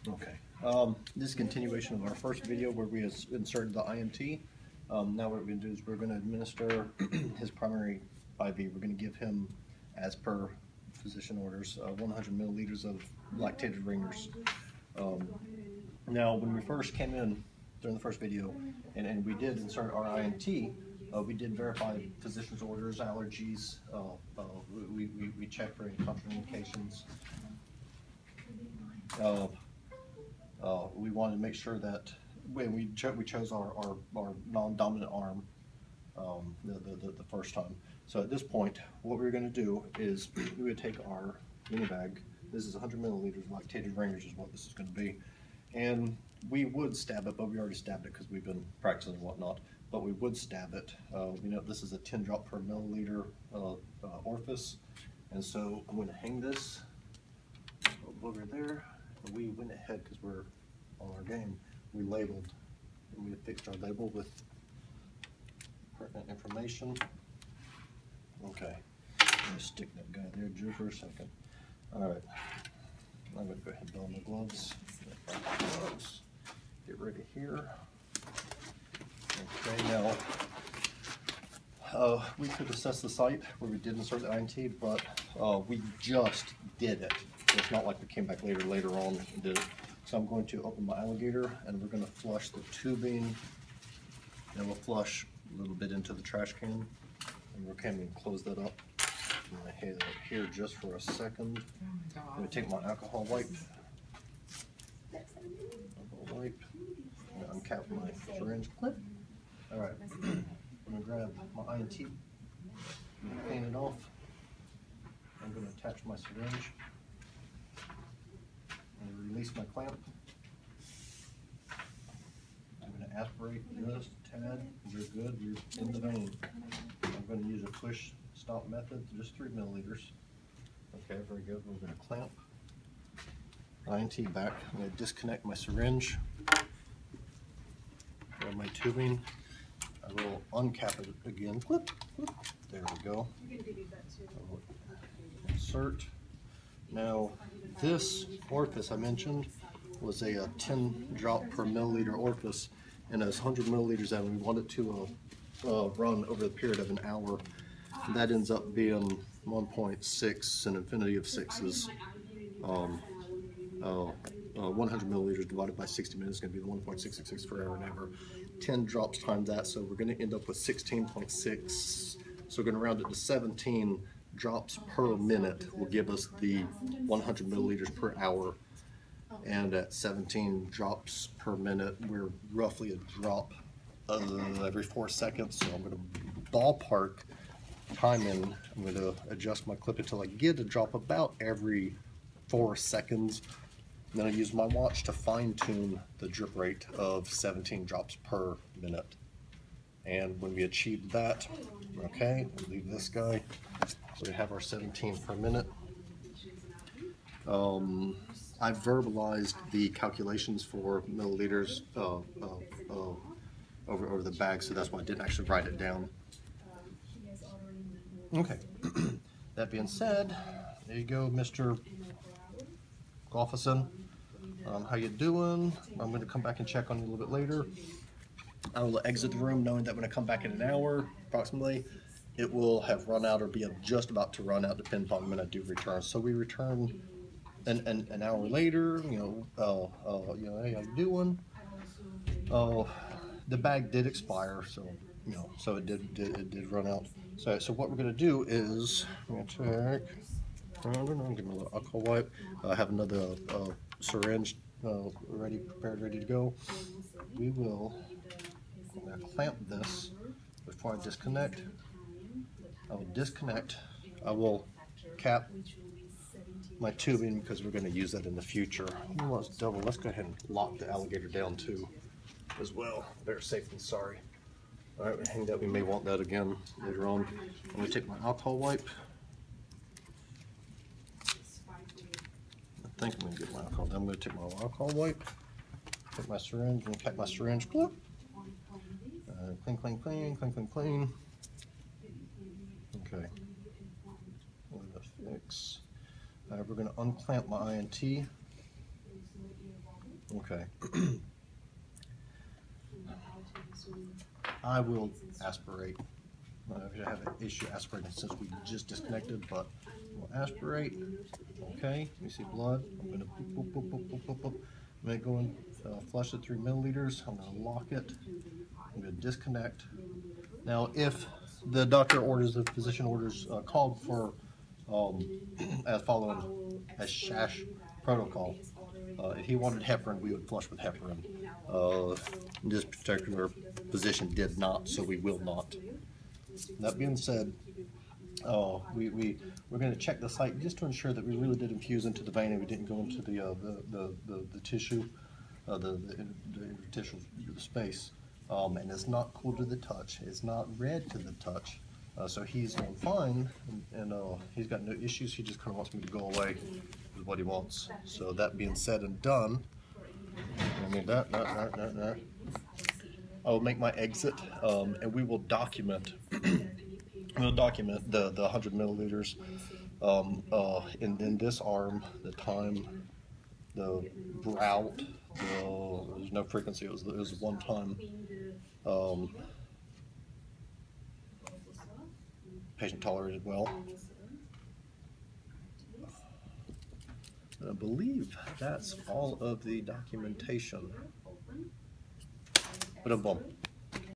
Okay. This is a continuation of our first video where we inserted the IMT. Now what we're going to do is we're going to administer his primary IV. We're going to give him, as per physician orders, 100 milliliters of lactated ringers. Now when we first came in during the first video and we did insert our IMT, we did verify physician's orders, allergies, we checked for any contraindications. We wanted to make sure that when we chose our non-dominant arm the first time. So at this point, what we're going to do is we would take our Minibag. This is 100 milliliters of lactated ringers is what this is going to be. And we would stab it, but we already stabbed it because we've been practicing and whatnot. But we would stab it. We know this is a 10 drop per milliliter orifice. And so I'm going to hang this over there. We went ahead because we're on our game. We labeled and we affixed our label with pertinent information. Okay, I'm gonna stick that guy there just for a second. All right, I'm gonna go ahead and put on the gloves. Get ready here. Okay, now we could assess the site where we did insert the INT, but we just did it. It's not like we came back later on and did it. So I'm going to open my alligator and we're going to flush the tubing, and we'll flush a little bit into the trash can, and we're going to close that up. I'm going to hang it here just for a second. I'm going to take my alcohol wipe. And uncap my syringe clip. Alright, I'm going to grab my INT, I'm going to clean it off. I'm going to attach my syringe. And release my clamp. I'm going to aspirate just a tad. You're good. You're in the vein. I'm going to use a push stop method, just 3 milliliters. Okay, very good. We're going to clamp INT back. I'm going to disconnect my syringe. Grab my tubing. I will uncap it again. Clip, clip. There we go. Insert. Now, this orifice I mentioned was a 10 drop per milliliter orifice, and it's 100 milliliters, and we want it to run over the period of an hour. And that ends up being 1.6, an infinity of sixes. 100 milliliters divided by 60 minutes is going to be the 1.666 for hour and ever. 10 drops times that, so we're going to end up with 16.6. So we're going to round it to 17 drops per minute will give us the 100 milliliters per hour, and at 17 drops per minute we're roughly a drop every 4 seconds. So I'm going to ballpark time in. I'm going to adjust my clip until I get a drop about every 4 seconds. And then I use my watch to fine-tune the drip rate of 17 drops per minute. And when we achieve that, okay, we'll leave this guy. So we have our 17 per minute. I verbalized the calculations for milliliters over the bag, so that's why I didn't actually write it down. Okay, that being said, there you go, Mr. Golfison. How you doing? I'm going to come back and check on you a little bit later. I will exit the room knowing that when I come back in an hour, approximately, it will have run out or be just about to run out, depending upon when I do return. So we return an hour later. Hey, how you doing? The bag did expire, so so it did run out. So what we're gonna do is I'm gonna take. Give me a little alcohol wipe. I have another syringe prepared, ready to go. We will. I'm gonna clamp this before I disconnect. I will disconnect. I will cap my tubing because we're going to use that in the future. Let's go ahead and lock the alligator down too, as well. Better safe than sorry. All right, hang that. We may want that again later on. I'm going to take my alcohol wipe. I think I'm going to get my alcohol. I'm going to take my alcohol wipe. Take my syringe and cap my syringe. Clip. Clean, clean, clean, clean, clean, clean. Okay. I'm going to fix. We're going to unclamp my INT. Okay. I will aspirate. I have an issue aspirating since we just disconnected, but we'll aspirate. Okay, you see blood. I'm going to boop, boop, boop, boop, boop, boop, boop. I'm going to go and flush it 3 milliliters. I'm going to lock it. I'm going to disconnect. Now, if the doctor orders, the physician orders, called for as following as SHASH protocol. If he wanted heparin, we would flush with heparin. This particular physician did not, so we will not. That being said, we're going to check the site just to ensure that we really did infuse into the vein and we didn't go into the tissue, the interstitial space. And it's not cool to the touch. It's not red to the touch. So he's doing fine, and he's got no issues. He just kind of wants me to go away with what he wants. So that being said and done, I mean that. I will make my exit, and we will document. We'll document the 100 milliliters in this arm, the time, the route. There's no frequency. It was one time. Patient tolerated well. And I believe that's all of the documentation. But boom.